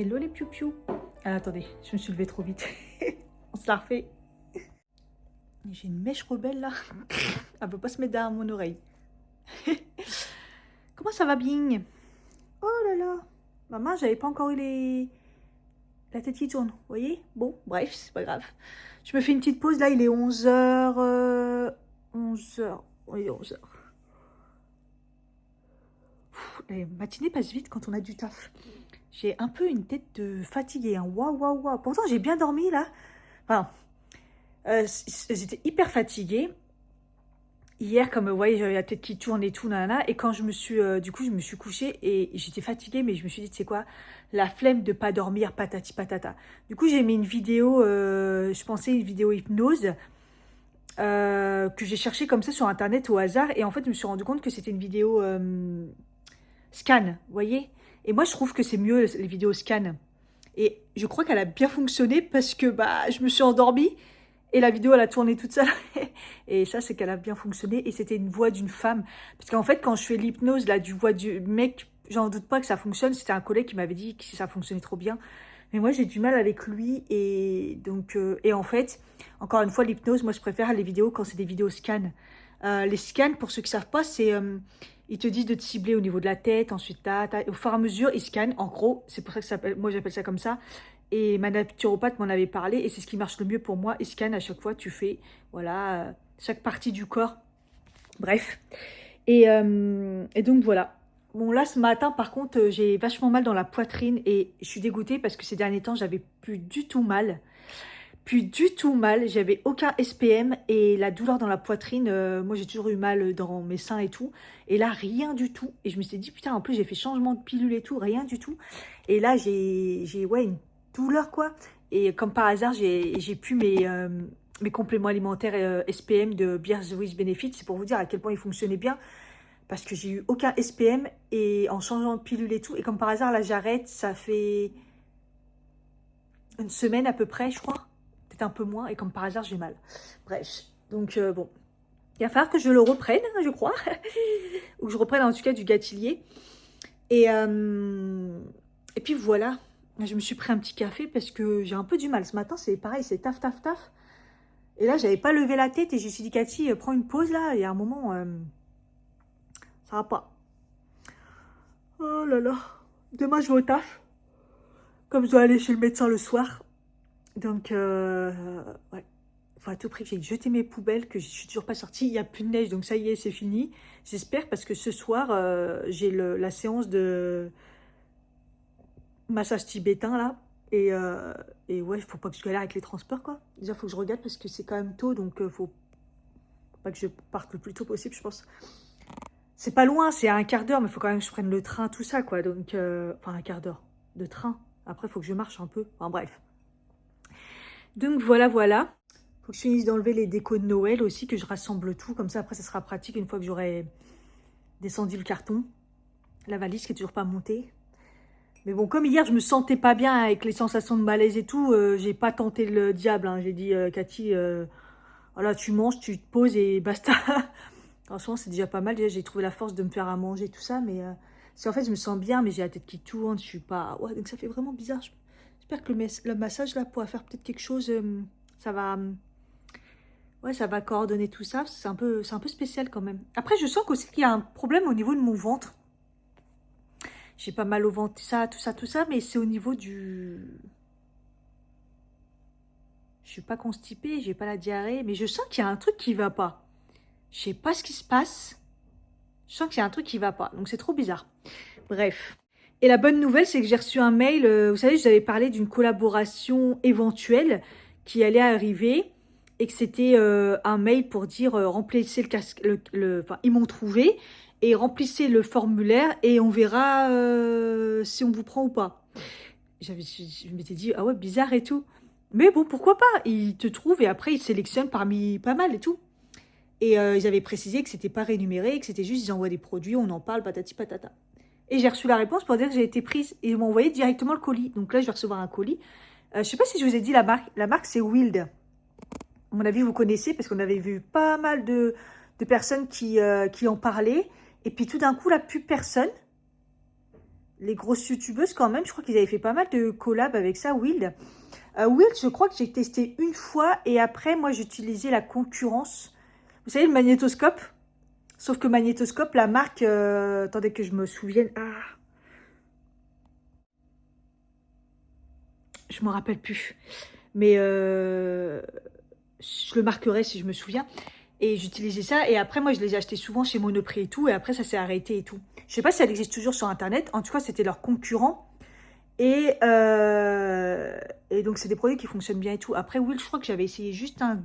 Hello les piou-piou. Ah, attendez, je me suis levée trop vite. On se la refait. J'ai une mèche rebelle là. Elle veut pas se mettre derrière mon oreille. Comment ça va bien? Oh là là. Maman, j'avais pas encore eu la tête qui tourne. Vous voyez? Bon, bref, c'est pas grave. Je me fais une petite pause là, il est 11h. 11h. Oui, 11h. La matinée passe vite quand on a du taf. J'ai un peu une tête de fatiguée. Hein. Waouh, waouh, waouh. Pourtant, j'ai bien dormi là. Enfin, j'étais hyper fatiguée. Hier, comme vous voyez, j'avais la tête qui tourne et tout, nanana. Et quand je me suis, du coup, je me suis couchée et j'étais fatiguée, mais je me suis dit, tu sais quoi, la flemme de pas dormir, patati patata. Du coup, j'ai mis une vidéo, je pensais une vidéo hypnose, que j'ai cherchée comme ça sur Internet au hasard. Et en fait, je me suis rendu compte que c'était une vidéo scan, vous voyez. Et moi, je trouve que c'est mieux les vidéos scan. Et je crois qu'elle a bien fonctionné parce que bah, je me suis endormie. Et la vidéo, elle a tourné toute seule. Et ça, c'est qu'elle a bien fonctionné. Et c'était une voix d'une femme. Parce qu'en fait, quand je fais l'hypnose, là, du voix du mec, j'en doute pas que ça fonctionne. C'était un collègue qui m'avait dit que ça fonctionnait trop bien. Mais moi, j'ai du mal avec lui. Et donc, et en fait, encore une fois, l'hypnose, moi, je préfère les vidéos quand c'est des vidéos scans. Les scans, pour ceux qui savent pas, c'est... ils te disent de te cibler au niveau de la tête, ensuite, au fur et à mesure, ils scannent. En gros, c'est pour ça que ça s'appelle... Moi, j'appelle ça comme ça. Et ma naturopathe m'en avait parlé et c'est ce qui marche le mieux pour moi. Et scan à chaque fois, tu fais, voilà, chaque partie du corps. Bref. Et donc voilà. Bon là, ce matin, par contre, j'ai vachement mal dans la poitrine et je suis dégoûtée parce que ces derniers temps, j'avais plus du tout mal. Plus du tout mal. J'avais aucun SPM et la douleur dans la poitrine, moi j'ai toujours eu mal dans mes seins et tout. Et là, rien du tout. Et je me suis dit, putain, en plus, j'ai fait changement de pilule et tout, rien du tout. Et là, ouais, une douleur quoi. Et comme par hasard, j'ai pu mes compléments alimentaires SPM de Beers with Benefit. C'est pour vous dire à quel point ils fonctionnaient bien. Parce que j'ai eu aucun SPM et en changeant de pilule et tout. Et comme par hasard, là, j'arrête. Ça fait une semaine à peu près, je crois. Peut-être un peu moins. Et comme par hasard, j'ai mal. Bref. Donc, bon. Il va falloir que je le reprenne, je crois. Ou que je reprenne en tout cas du gâtillier. Et puis voilà. Je me suis pris un petit café parce que j'ai un peu du mal. Ce matin, c'est pareil, c'est taf, taf, taf. Et là, j'avais pas levé la tête et je me suis dit, Cathy, prends une pause là. Et à un moment, ça va pas. Oh là là. Demain, je vais au taf. Comme je dois aller chez le médecin le soir. Donc, ouais. Faut à tout prix que j'ai jeté mes poubelles, que je suis toujours pas sortie. Il n'y a plus de neige, donc ça y est, c'est fini. J'espère parce que ce soir, j'ai la séance de massage tibétain là. Et ouais, il faut pas que je galère avec les transports quoi. Déjà, il faut que je regarde parce que c'est quand même tôt, donc faut pas que je parte le plus tôt possible, je pense. C'est pas loin, c'est à un quart d'heure, mais il faut quand même que je prenne le train, tout ça quoi. Donc, enfin, un quart d'heure de train. Après, il faut que je marche un peu. Enfin, bref. Donc, voilà, voilà. Faut que je finisse d'enlever les décos de Noël aussi, que je rassemble tout. Comme ça, après, ça sera pratique une fois que j'aurai descendu le carton. La valise qui est toujours pas montée. Mais bon, comme hier, je me sentais pas bien avec les sensations de malaise et tout, j'ai pas tenté le diable. Hein. J'ai dit, Cathy, voilà, tu manges, tu te poses et basta. Franchement, c'est déjà pas mal. Déjà, j'ai trouvé la force de me faire à manger, tout ça. Mais si en fait, je me sens bien, mais j'ai la tête qui tourne, je suis pas... Ouais, donc ça fait vraiment bizarre. J'espère que le massage, là, pourra faire peut-être quelque chose. Ça va... Ouais, ça va coordonner tout ça. C'est un peu spécial quand même. Après, je sens aussi qu'il y a un problème au niveau de mon ventre. J'ai pas mal au ventre, tout ça, mais c'est au niveau du... Je suis pas constipée, j'ai pas la diarrhée, mais je sens qu'il y a un truc qui va pas. Je sais pas ce qui se passe. Je sens qu'il y a un truc qui va pas, donc c'est trop bizarre. Bref. Et la bonne nouvelle, c'est que j'ai reçu un mail. Vous savez, je vous avais parlé d'une collaboration éventuelle qui allait arriver et que c'était un mail pour dire remplissez le casque, enfin, ils m'ont trouvé et remplissez le formulaire et on verra si on vous prend ou pas. Je m'étais dit ah ouais bizarre et tout, mais bon pourquoi pas, ils te trouvent et après ils sélectionnent parmi pas mal et tout. Et ils avaient précisé que c'était pas rémunéré, que c'était juste ils envoient des produits, on en parle patati patata. Et j'ai reçu la réponse pour dire que j'ai été prise. Et ils m'ont envoyé directement le colis. Donc là, je vais recevoir un colis. Je ne sais pas si je vous ai dit la marque. La marque, c'est Wild. À mon avis, vous connaissez parce qu'on avait vu pas mal de personnes qui en parlaient. Et puis tout d'un coup, là, plus personne. les grosses youtubeuses quand même. Je crois qu'ils avaient fait pas mal de collabs avec ça, Wild. Wild, je crois que j'ai testé une fois et après, moi, j'utilisais la concurrence. Vous savez, le magnétoscope. Sauf que magnétoscope, la marque... attendez que je me souvienne. Ah, je me rappelle plus. Mais je le marquerai si je me souviens. Et j'utilisais ça. Et après, moi, je les ai achetés souvent chez Monoprix et tout. Et après, ça s'est arrêté et tout. Je sais pas si elle existe toujours sur Internet. En tout cas, c'était leur concurrent. Et donc, c'est des produits qui fonctionnent bien et tout. Après, Will, je crois que j'avais essayé juste un...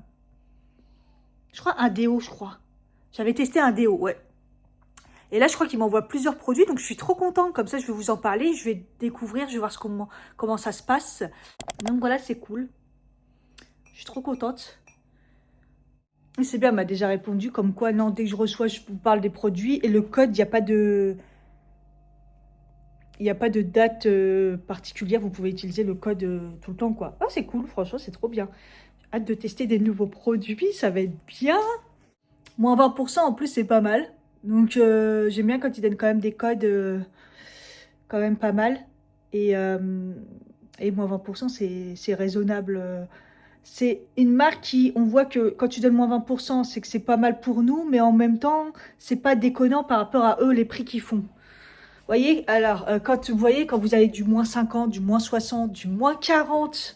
Je crois un déo, je crois. J'avais testé un déo, ouais. Et là, je crois qu'il m'envoie plusieurs produits. Donc, je suis trop contente. Comme ça, je vais vous en parler. Je vais découvrir. Je vais voir comment ça se passe. Donc, voilà, c'est cool. Je suis trop contente. Et c'est bien, elle m'a déjà répondu. Comme quoi, non, dès que je reçois, je vous parle des produits. Et le code, il n'y a pas de... Il n'y a pas de date particulière. Vous pouvez utiliser le code tout le temps, quoi. Ah, c'est cool. Franchement, c'est trop bien. J'ai hâte de tester des nouveaux produits. Ça va être bien. Moins 20%, en plus, c'est pas mal. Donc, j'aime bien quand ils donnent quand même des codes quand même pas mal. Et moins 20%, c'est raisonnable. C'est une marque qui, on voit que quand tu donnes moins 20%, c'est que c'est pas mal pour nous. Mais en même temps, c'est pas déconnant par rapport à eux, les prix qu'ils font. Vous voyez, alors, quand vous avez du moins 50, du moins 60, du moins 40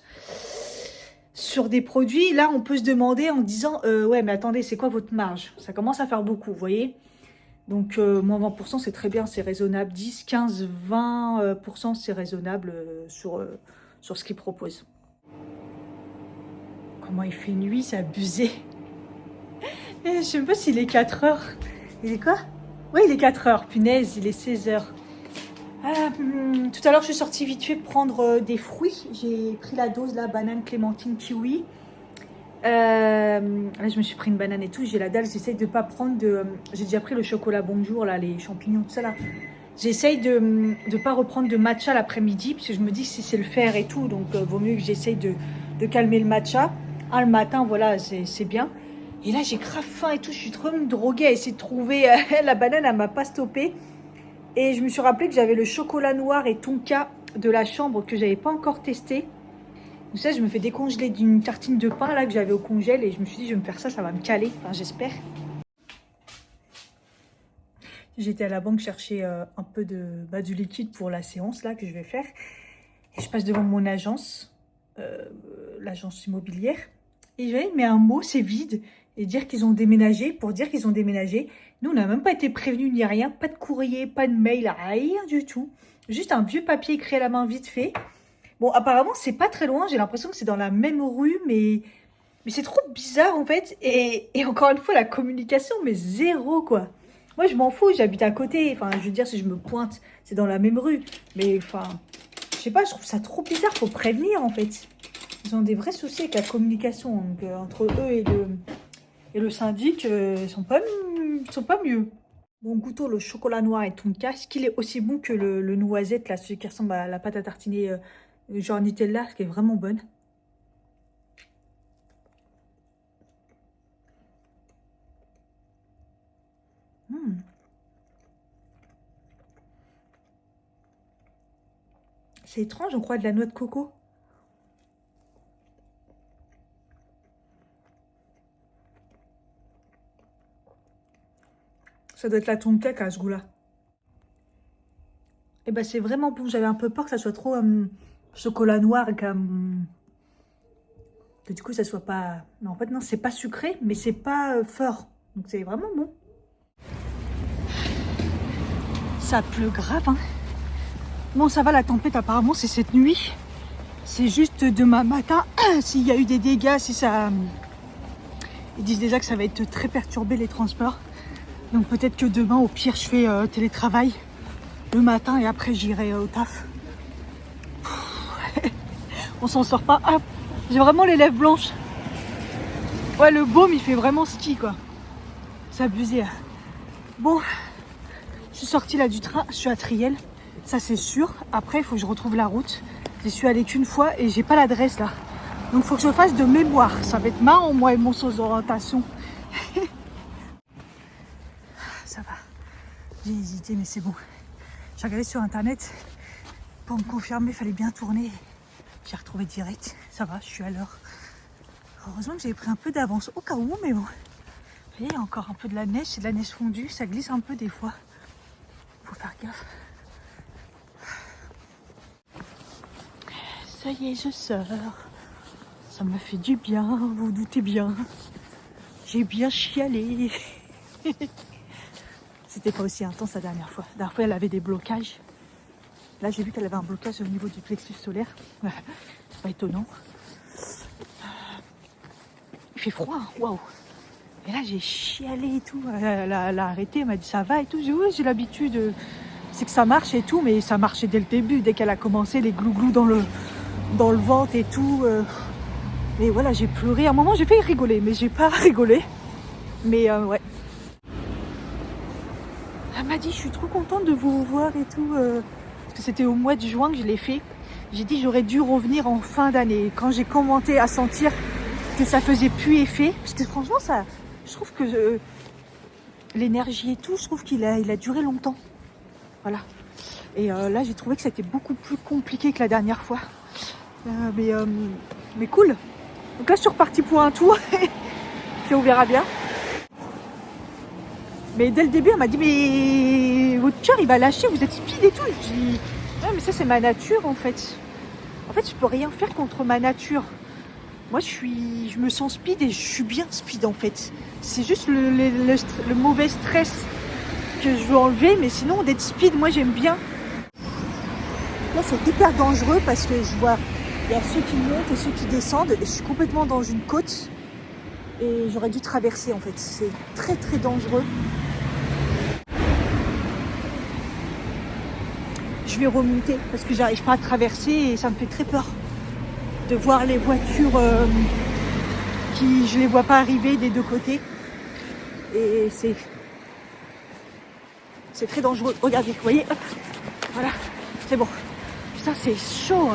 sur des produits, là, on peut se demander en disant, ouais, mais attendez, c'est quoi votre marge? Ça commence à faire beaucoup, vous voyez? Donc, moins 20%, c'est très bien, c'est raisonnable. 10, 15, 20%, c'est raisonnable sur ce qu'ils proposent. Comment il fait nuit, c'est abusé. Je sais même pas s'il est 4 heures. Il est quoi? Oui, il est 4 heures, punaise, il est 16 heures. Tout à l'heure, je suis sortie vite fait prendre des fruits. J'ai pris la dose, là, banane, clémentine, kiwi. Là, je me suis pris une banane et tout. J'ai la dalle, j'essaye de pas prendre de... J'ai déjà pris le chocolat bonjour, là, les champignons, tout ça, là. J'essaye de pas reprendre de matcha l'après-midi, parce que je me dis que si c'est le fer et tout, donc vaut mieux que j'essaye de calmer le matcha. Le matin, voilà, c'est bien. Et là, j'ai grave faim et tout. Je suis trop droguée à essayer de trouver... la banane, elle m'a pas stoppée. Et je me suis rappelé que j'avais le chocolat noir et tonka de la chambre que j'avais pas encore testé. Vous savez, je me fais décongeler d'une tartine de pain là que j'avais au congèle et je me suis dit je vais me faire ça, ça va me caler. Enfin, j'espère. J'étais à la banque chercher un peu du liquide pour la séance là que je vais faire. Et je passe devant mon agence, l'agence immobilière. Et je mets un mot, c'est vide. Et dire qu'ils ont déménagé, pour dire qu'ils ont déménagé. Nous, on n'a même pas été prévenus ni rien. Pas de courrier, pas de mail, rien du tout. Juste un vieux papier écrit à la main vite fait. Bon, apparemment, c'est pas très loin. J'ai l'impression que c'est dans la même rue, mais c'est trop bizarre, en fait. Et encore une fois, la communication, mais zéro, quoi. Moi, je m'en fous, j'habite à côté. Enfin, je veux dire, si je me pointe, c'est dans la même rue. Mais, enfin, je sais pas, je trouve ça trop bizarre. Faut prévenir, en fait. Ils ont des vrais soucis avec la communication. Donc, entre eux et le syndic, ils sont pas mieux. Mon goûteau, le chocolat noir et tonka, est-ce qu'il est aussi bon que le noisette, là, celui qui ressemble à la pâte à tartiner genre Nutella, qui est vraiment bonne. C'est étrange, on croit de la noix de coco. Ça doit être la tonka qui a ce goût-là. Et ben c'est vraiment bon. J'avais un peu peur que ça soit trop chocolat noir et que du coup ça soit pas... Non, en fait non, c'est pas sucré, mais c'est pas fort. Donc c'est vraiment bon. Ça pleut grave, hein. Bon, ça va, la tempête apparemment c'est cette nuit. C'est juste demain matin, s'il y a eu des dégâts, si ça... Ils disent déjà que ça va être très perturbé les transports. Donc peut-être que demain, au pire, je fais télétravail le matin et après j'irai au taf. On s'en sort pas. Ah, j'ai vraiment les lèvres blanches. Ouais, le baume, il fait vraiment ski, quoi. C'est abusé. Bon, je suis sortie là du train, je suis à Triel. Ça, c'est sûr. Après, il faut que je retrouve la route. J'y suis allée qu'une fois et j'ai pas l'adresse, là. Donc, il faut que je fasse de mémoire. Ça va être marrant, moi et mon sens d'orientation. Ça va. J'ai hésité, mais c'est bon. J'ai regardé sur Internet. pour me confirmer, il fallait bien tourner. J'ai retrouvé direct. Ça va, je suis à l'heure. Heureusement que j'avais pris un peu d'avance au cas où, mais bon. Vous voyez, il y a encore un peu de la neige, c'est de la neige fondue, ça glisse un peu des fois. Faut faire gaffe. Ça y est, je sors. Ça m'a fait du bien, vous vous doutez bien. J'ai bien chialé. C'était pas aussi intense la dernière fois. La dernière fois, elle avait des blocages. Là, j'ai vu qu'elle avait un blocage au niveau du plexus solaire. C'est pas étonnant. Il fait froid, waouh. Et là, j'ai chialé et tout. Elle a arrêté, elle m'a dit ça va et tout. J'ai dit oui, j'ai l'habitude. C'est que ça marche et tout, mais ça marchait dès le début. Dès qu'elle a commencé, les glouglous dans le ventre et tout. Mais voilà, j'ai pleuré. À un moment, j'ai fait rigoler, mais j'ai pas rigolé. Mais ouais. Elle m'a dit, je suis trop contente de vous revoir et tout. Parce que c'était au mois de juin que je l'ai fait. J'ai dit, j'aurais dû revenir en fin d'année. Quand j'ai commencé à sentir que ça faisait plus effet. Parce que franchement, ça, je trouve que l'énergie et tout, je trouve qu'il a duré longtemps. Voilà. Et là, j'ai trouvé que c'était beaucoup plus compliqué que la dernière fois. Mais cool. Donc là, je suis repartie pour un tour. Puis on verra bien. Mais dès le début, elle m'a dit, mais votre cœur, il va lâcher, vous êtes speed et tout. Je dis, ouais, mais ça, c'est ma nature, en fait. En fait, je peux rien faire contre ma nature. Moi, je me sens speed et je suis bien speed, en fait. C'est juste le mauvais stress que je veux enlever. Mais sinon, d'être speed, moi, j'aime bien. Là, c'est hyper dangereux parce que je vois, il y a ceux qui montent et ceux qui descendent. Et je suis complètement dans une côte. Et j'aurais dû traverser, en fait. C'est très, très dangereux. Je vais remonter parce que j'arrive pas à traverser et ça me fait très peur de voir les voitures qui je les vois pas arriver des deux côtés et c'est très dangereux. Regardez, vous voyez, hop, voilà, c'est bon. Putain, c'est chaud.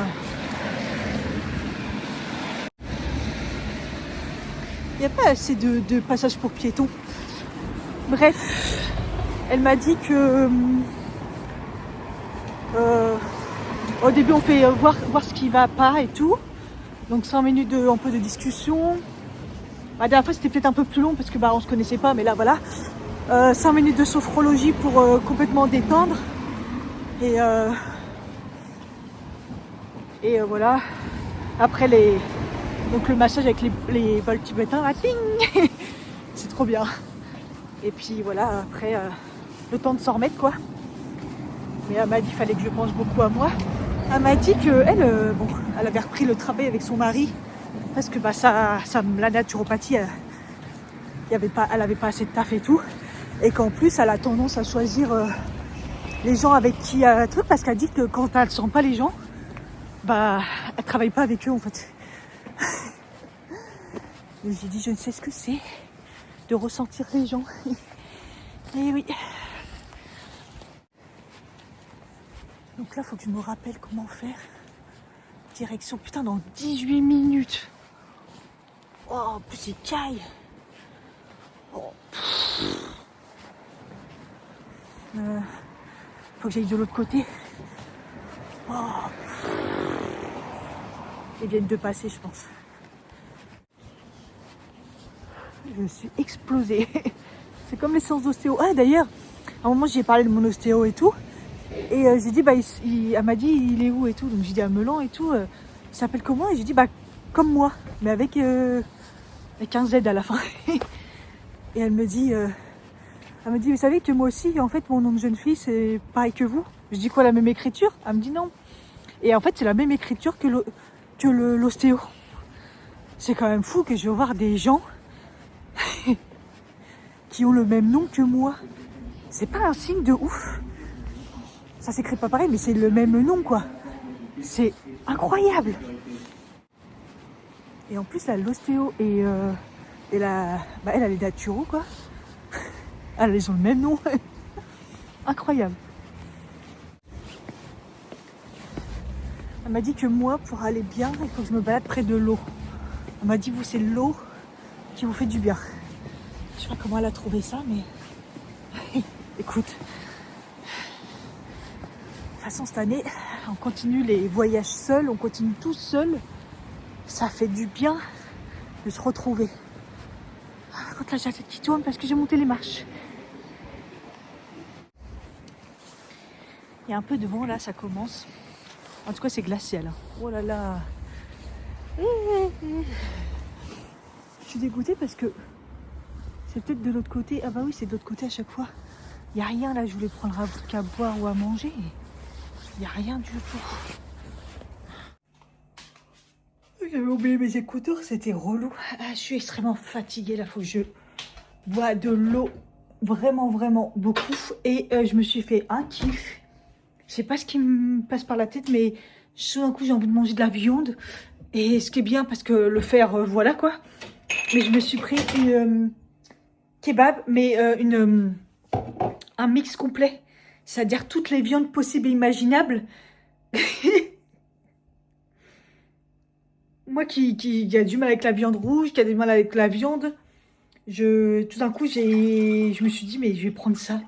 Il n'y a pas assez de passages pour piétons. Bref, elle m'a dit que au début, on fait voir ce qui va pas et tout. Donc 5 minutes un peu de discussion. La dernière fois, c'était peut-être un peu plus long parce que on se connaissait pas, mais là, voilà. 5 minutes de sophrologie pour complètement détendre. Et voilà. Après, donc le massage avec les bols tibétains, là, ting. C'est trop bien. Et puis voilà, après, le temps de s'en remettre, quoi. Mais elle m'a dit qu'il fallait que je pense beaucoup à moi. Elle m'a dit qu'elle elle avait repris le travail avec son mari parce que la naturopathie, elle avait pas assez de taf et tout. Et qu'en plus, elle a tendance à choisir les gens avec qui elle truc parce qu'elle dit que quand elle ne sent pas les gens, elle travaille pas avec eux en fait. Et j'ai dit, je ne sais ce que c'est de ressentir les gens. Et oui. Donc là, il faut que je me rappelle comment faire. Direction, putain, dans 18 minutes. Oh, en plus, c'est caille. Oh. Faut que j'aille de l'autre côté. Oh. Ils viennent de passer, je pense. Je suis explosée. C'est comme les séances d'ostéo. Ah, d'ailleurs, à un moment, j'ai parlé de mon ostéo et tout. Et j'ai dit, elle m'a dit, il est où et tout. Donc j'ai dit à Melan et tout, il s'appelle comment? Et j'ai dit, comme moi, mais avec un Z à la fin. Et elle me dit, vous savez que moi aussi, en fait, mon nom de jeune fille, c'est pareil que vous. Je dis quoi, la même écriture? Elle me dit non. Et en fait, c'est la même écriture que l'ostéo. C'est quand même fou que je vais voir des gens qui ont le même nom que moi. C'est pas un signe de ouf. Ça s'écrit pas pareil, mais c'est le même nom, quoi. C'est incroyable. Et en plus, là, l'ostéo et elle est naturo, quoi. Ils ont le même nom. Incroyable. Elle m'a dit que moi, pour aller bien, il faut que je me balade près de l'eau. Elle m'a dit, vous, c'est l'eau qui vous fait du bien. Je sais pas comment elle a trouvé ça, mais écoute. façon, cette année, on continue les voyages seuls, on continue tous seuls. Ça fait du bien de se retrouver. Quand là, j'ai la tête qui tourne parce que j'ai monté les marches. Il y a un peu de vent là, ça commence. En tout cas, c'est glacial. Oh là là. Je suis dégoûtée parce que c'est peut-être de l'autre côté. Ah bah oui, c'est de l'autre côté à chaque fois. Il n'y a rien là, je voulais prendre un truc à boire ou à manger. Il n'y a rien du tout. J'avais oublié mes écouteurs, c'était relou. Je suis extrêmement fatiguée, là, faut que je bois de l'eau. Vraiment, vraiment beaucoup. Et je me suis fait un kiff. Je sais pas ce qui me passe par la tête, mais tout d'un coup, j'ai envie de manger de la viande. Et ce qui est bien, parce que le faire, voilà quoi. Mais je me suis pris une kebab, mais un mix complet. C'est-à-dire toutes les viandes possibles et imaginables. Moi qui a du mal avec la viande rouge, qui a du mal avec la viande, tout d'un coup, je me suis dit, mais je vais prendre ça.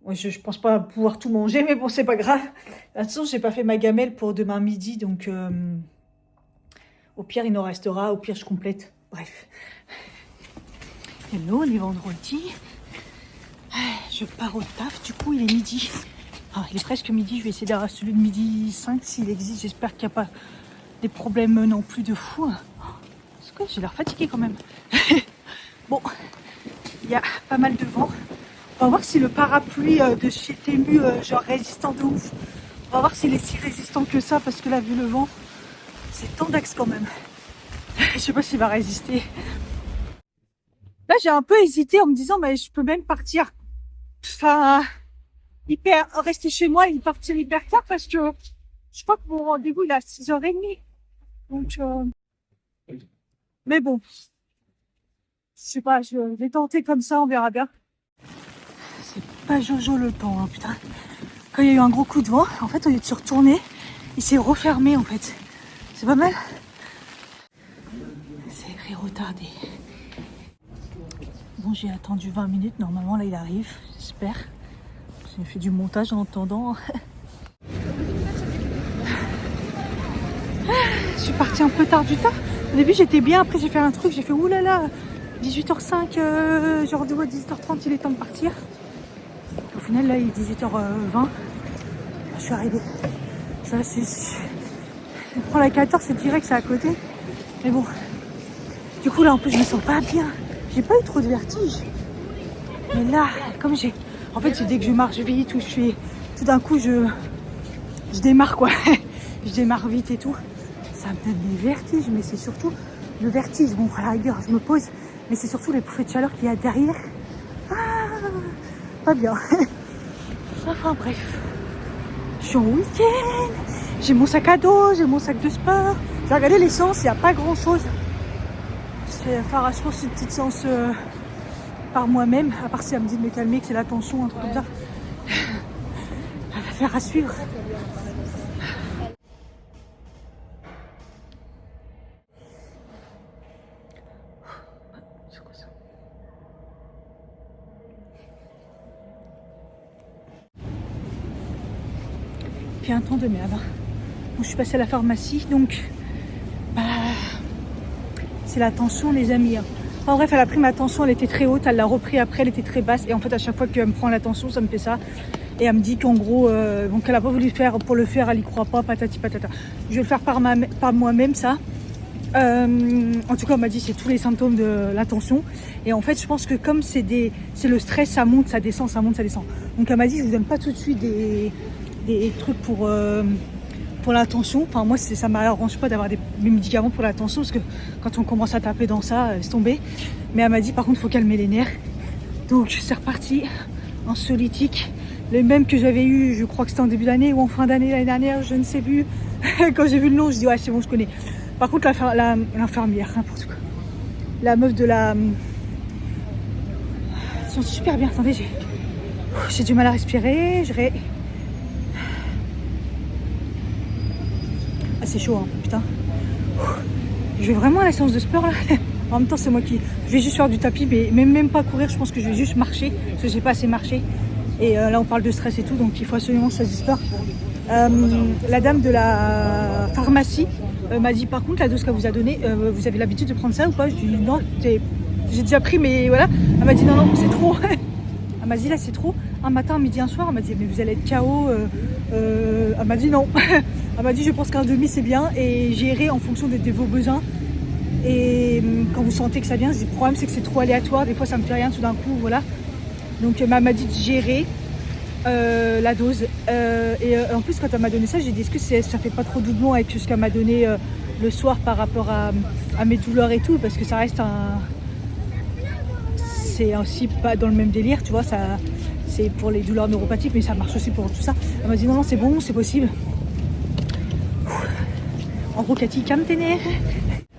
Moi, je pense pas pouvoir tout manger, mais bon, c'est pas grave. De toute façon, j'ai pas fait ma gamelle pour demain midi, donc au pire, il en restera. Au pire, je complète. Bref. Hello, on est vendredi. Je pars au taf, du coup, il est midi. Ah, il est presque midi, je vais essayer d'avoir celui de midi 5 s'il existe. J'espère qu'il n'y a pas des problèmes non plus de fou. Parce que j'ai l'air fatiguée quand même. Bon, il y a pas mal de vent. On va voir si le parapluie de chez Temu, genre résistant de ouf, on va voir s'il est si résistant que ça, parce que là, vu le vent, c'est tendax quand même. Je sais pas s'il va résister. Là, j'ai un peu hésité en me disant, mais je peux même partir, enfin, rester chez moi et partir hyper tard, parce que je crois que mon rendez-vous, il est à 6h30. Donc, mais bon, je sais pas, je vais tenter comme ça, on verra bien. C'est pas Jojo le temps, hein, putain. Quand il y a eu un gros coup de vent, en fait, au lieu de se retourner, il s'est refermé, en fait. C'est pas mal. C'est écrit retardé. Bon, j'ai attendu 20 minutes. Normalement, là, il arrive, j'espère. J'ai fait du montage en attendant. Je suis partie un peu tard du tard. Au début, j'étais bien. Après, j'ai fait un truc. J'ai fait oulala, 18h05, j'ai rendez-vous à 18h30, il est temps de partir. Au final, là, il est 18h20. Je suis arrivée. Ça, c'est... Je prends la 14, c'est direct, c'est à côté. Mais bon. Du coup, là, en plus, je me sens pas bien. J'ai pas eu trop de vertige. Mais là, comme j'ai... En fait, c'est dès que je marche vite ou je fais... Tout d'un coup, je démarre, quoi. Je démarre vite et tout. Ça me donne des vertiges, mais c'est surtout le vertige. Bon, à la rigueur, je me pose, mais c'est surtout les bouffées de chaleur qu'il y a derrière. Ah, pas bien. Enfin, bref. Je suis en week-end. J'ai mon sac à dos, j'ai mon sac de sport. J'ai regardé l'essence, il n'y a pas grand-chose. Je vais faire, je pense, une petite séance par moi-même, à part si elle me dit de me calmer, que c'est la tension, un truc comme ça. Elle va faire à suivre. C'est quoi ça? Il fait un temps de merde. Bon, je suis passée à la pharmacie, donc bah, c'est la tension, les amis. Enfin bref, elle a pris ma tension, elle était très haute, elle l'a repris après, elle était très basse. Et en fait, à chaque fois qu'elle me prend la tension, ça me fait ça. Et elle me dit qu'en gros, donc elle n'a pas voulu faire pour le faire, elle y croit pas, patati patata. Je vais le faire par moi-même, ça. En tout cas, on m'a dit c'est tous les symptômes de la tension. Et en fait, je pense que comme c'est le stress, ça monte, ça descend, ça monte, ça descend. Donc elle m'a dit, je vous donne pas tout de suite des trucs pour la tension. Enfin, moi, ça m'arrange pas d'avoir des médicaments pour la tension, parce que quand on commence à taper dans ça, laisse tomber. Mais elle m'a dit, par contre, il faut calmer les nerfs. Donc, c'est reparti, anxiolytique. Les mêmes que j'avais eu, je crois que c'était en début d'année ou en fin d'année l'année dernière, je ne sais plus. Quand j'ai vu le nom, je dis, ouais, c'est bon, je connais. Par contre, l'infirmière, n'importe quoi. La meuf de la... Ils sont super bien. Attendez, j'ai du mal à respirer. Ah, c'est chaud, hein, putain. Je vais vraiment à la séance de sport, là. En même temps, c'est moi qui... Je vais juste faire du tapis, mais même pas courir. Je pense que je vais juste marcher, parce que j'ai pas assez marché. Et là, on parle de stress et tout, donc il faut absolument que je fasse du sport. La dame de la pharmacie m'a dit, par contre, la dose qu'elle vous a donnée, vous avez l'habitude de prendre ça ou pas? Je lui ai dit, non, j'ai déjà pris, mais voilà. Elle m'a dit, non, non, c'est trop. Elle m'a dit, là, c'est trop. Un matin, un midi, un soir, elle m'a dit, mais vous allez être KO. Elle m'a dit, non. Elle m'a dit, je pense qu'un demi, c'est bien. Et gérer en fonction de vos besoins. Et quand vous sentez que ça vient, le problème, c'est que c'est trop aléatoire. Des fois, ça me fait rien tout d'un coup, voilà. Donc, elle m'a dit de gérer la dose. Et en plus, quand elle m'a donné ça, j'ai dit, est-ce que ça fait pas trop doublon avec ce qu'elle m'a donné le soir par rapport à mes douleurs et tout? Parce que ça reste c'est aussi pas dans le même délire, tu vois, ça, c'est pour les douleurs neuropathiques, mais ça marche aussi pour tout ça. Elle m'a dit non, non, c'est bon, c'est possible. En gros, Cathy, calme tes nerfs.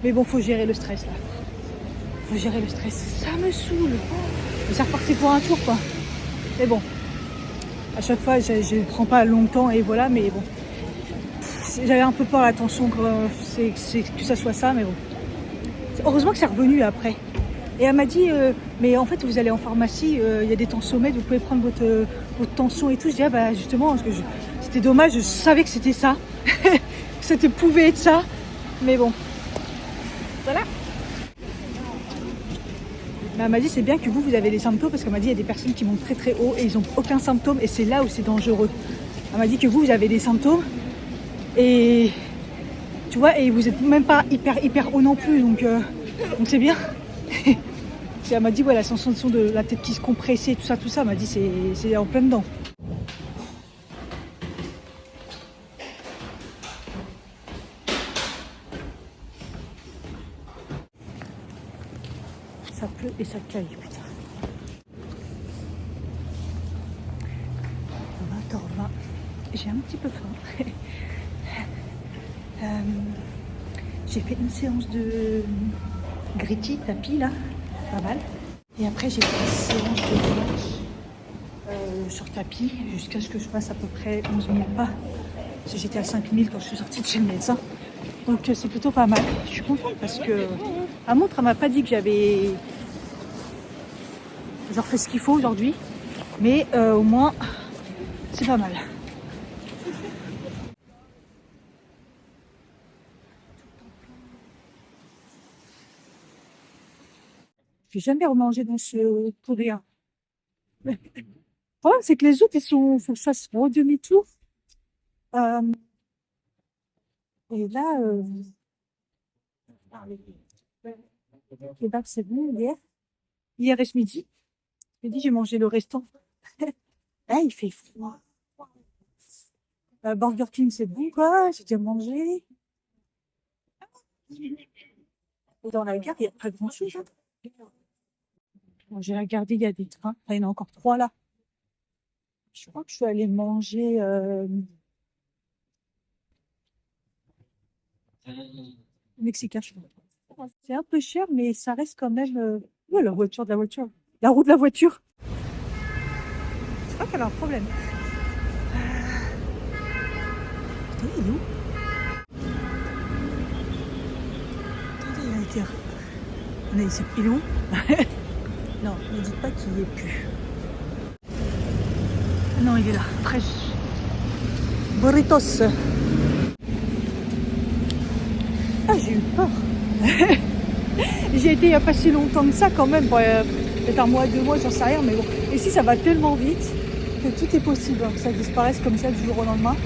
Mais bon, faut gérer le stress là. Faut gérer le stress. Ça me saoule. Mais ça repartit pour un tour, quoi. Mais bon, à chaque fois, je ne prends pas longtemps et voilà, mais bon. J'avais un peu peur, la tension, que ça soit ça, mais bon. Heureusement que c'est revenu après. Et elle m'a dit, mais en fait, vous allez en pharmacie, il y a des tensiomètres, vous pouvez prendre votre tension et tout. Je dis, ah bah justement, parce que c'était dommage, je savais que c'était ça. Que c'était pouvait être ça. Mais bon, voilà. Mais elle m'a dit, c'est bien que vous avez des symptômes, parce qu'elle m'a dit, il y a des personnes qui montent très très haut et ils n'ont aucun symptôme, et c'est là où c'est dangereux. Elle m'a dit que vous avez des symptômes, et tu vois, et vous n'êtes même pas hyper haut non plus, donc c'est bien. Elle m'a dit, ouais, la sensation de la tête qui se compressait, tout ça, elle m'a dit, c'est en plein dedans. Ça pleut et ça caille, putain. Attends, j'ai un petit peu faim. J'ai fait une séance de gritty, tapis, là, pas mal. Et après, j'ai fait une séance de marche sur tapis, jusqu'à ce que je fasse à peu près 11 000 pas. Parce que j'étais à 5 000 quand je suis sortie de chez le médecin. Donc c'est plutôt pas mal. Je suis contente parce que à montre, elle m'a pas dit que j'avais genre fait ce qu'il faut aujourd'hui. Mais au moins, c'est pas mal. J'ai jamais remangé dans ce pourri. Le problème, c'est que les autres, faut que je fasse demi-tour. Et là, kebab, c'est bon hier. Hier et ce midi. J'ai dit, j'ai mangé le restant. Là, il fait froid. Burger King, c'est bon, quoi. J'ai déjà mangé. Et dans la gare, il n'y a pas grand-chose. Bon, j'ai regardé, il y a des trains. Enfin, il y en a encore 3 là. Je crois que je suis allée manger mexicain, je crois. C'est un peu cher, mais ça reste quand même... Ouais, la voiture de la voiture. La roue de la voiture. Je crois qu'elle a un problème. Putain, il est où? Attendez, il a été... Il est où? Non, ne dites pas qu'il y est plus. Non, il est là. Fraîche. Burritos. Ah, j'ai eu peur. J'ai été il n'y a pas si longtemps que ça quand même. Peut-être un mois, 2 mois, j'en sais rien. Mais bon. Ici, ça va tellement vite que tout est possible. Que ça disparaisse comme ça du jour au lendemain.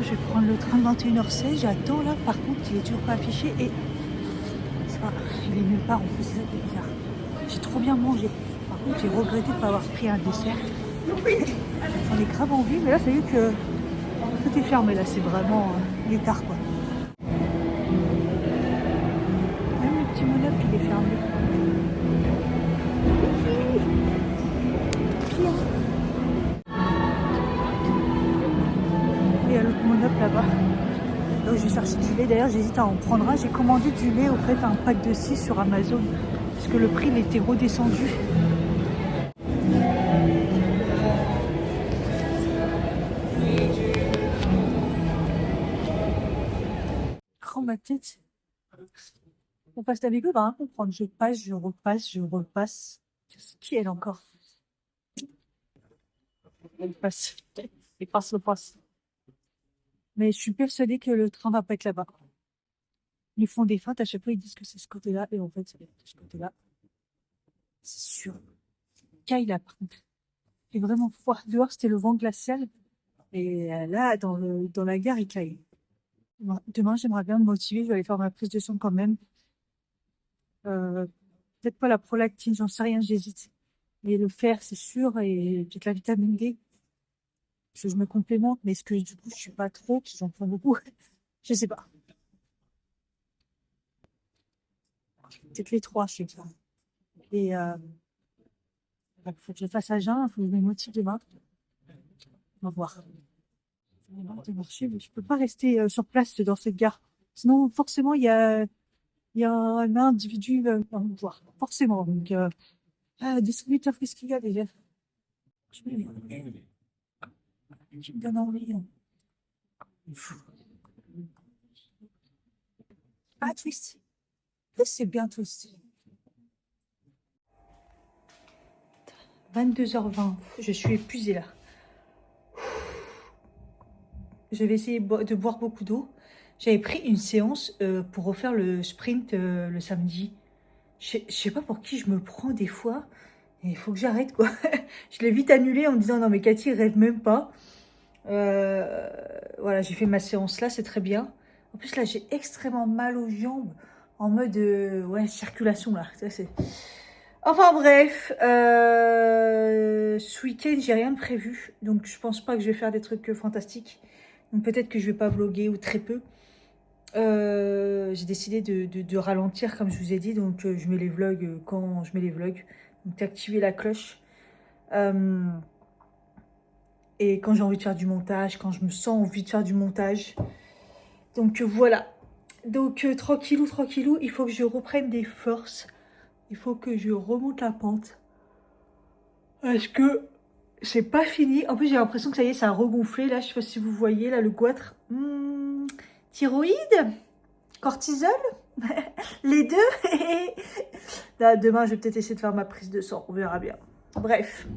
Je vais prendre le train de 21h16. J'attends là. Par contre, il est toujours pas affiché. Et il est nulle part. En plus, c'est ça qui est bizarre. J'ai trop bien mangé. Par contre, j'ai regretté de ne pas avoir pris un dessert. J'en ai grave envie, mais là, c'est vu que tout est fermé. Là, c'est vraiment il est tard, quoi. Même le petit monop, il est fermé. Pire. Et il y a l'autre monop là-bas. Donc, je vais chercher du lait. D'ailleurs, j'hésite à en prendre un. J'ai commandé du lait, au fait, un pack de 6 sur Amazon. Parce que le prix, il était redescendu. ma tête. On passe la vidéo, on va rien comprendre. Je passe, je repasse, je repasse. Qui elle encore? Elle passe. Elle passe le passe. Mais je suis persuadée que le train va pas être là-bas. Ils font des feintes, à chaque fois ils disent que c'est ce côté-là, et en fait c'est de ce côté-là. C'est sûr. Caille là, par contre. Il fait vraiment froid. Dehors c'était le vent glacial. Et là, dans la gare, il caille. Demain, j'aimerais bien me motiver. Je vais aller faire ma prise de sang quand même. Peut-être pas la prolactine, j'en sais rien, j'hésite. Mais le fer, c'est sûr, et peut-être la vitamine D. Parce que je me complémente, mais est-ce que du coup, je suis pas trop, parce que j'en prends beaucoup. Je sais pas. Peut-être les trois, je sais pas. Et il faut que je fasse à jeun, il faut que je me motive demain. On va voir. J'en ai marre de marcher, mais je peux pas rester sur place dans cette gare. Sinon, forcément, il y a un individu à me voir. Forcément. Donc, distributeur, qu'est-ce qu'il y a déjà? Tu me donnes envie. Hein. Ah, Twist. C'est bien Twist. 22h20. Je suis épuisée là. Je vais essayer de boire beaucoup d'eau. J'avais pris une séance pour refaire le sprint le samedi. Je sais pas pour qui je me prends des fois. Et il faut que j'arrête quoi. Je l'ai vite annulé en me disant non mais Cathy rêve même pas. Voilà, j'ai fait ma séance là, c'est très bien. En plus là j'ai extrêmement mal aux jambes. En mode ouais, circulation là. Ça, c'est... Enfin bref, ce week-end j'ai rien de prévu. Donc je pense pas que je vais faire des trucs fantastiques. Donc peut-être que je vais pas vlogger ou très peu. J'ai décidé de ralentir comme je vous ai dit. Donc je mets les vlogs quand je mets les vlogs. Donc activer la cloche. Et quand j'ai envie de faire du montage, quand je me sens envie de faire du montage. Donc voilà. Donc tranquillou, tranquillou, il faut que je reprenne des forces. Il faut que je remonte la pente. Parce que c'est pas fini. En plus, j'ai l'impression que ça y est, ça a regonflé. Là, je sais pas si vous voyez, là, le goitre. Thyroïde, cortisol, les deux. Là, demain, je vais peut-être essayer de faire ma prise de sang. On verra bien. Bref.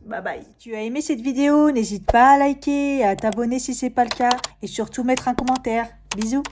Bye bye. Si tu as aimé cette vidéo, n'hésite pas à liker, à t'abonner si ce n'est pas le cas. Et surtout, mettre un commentaire. Bisous.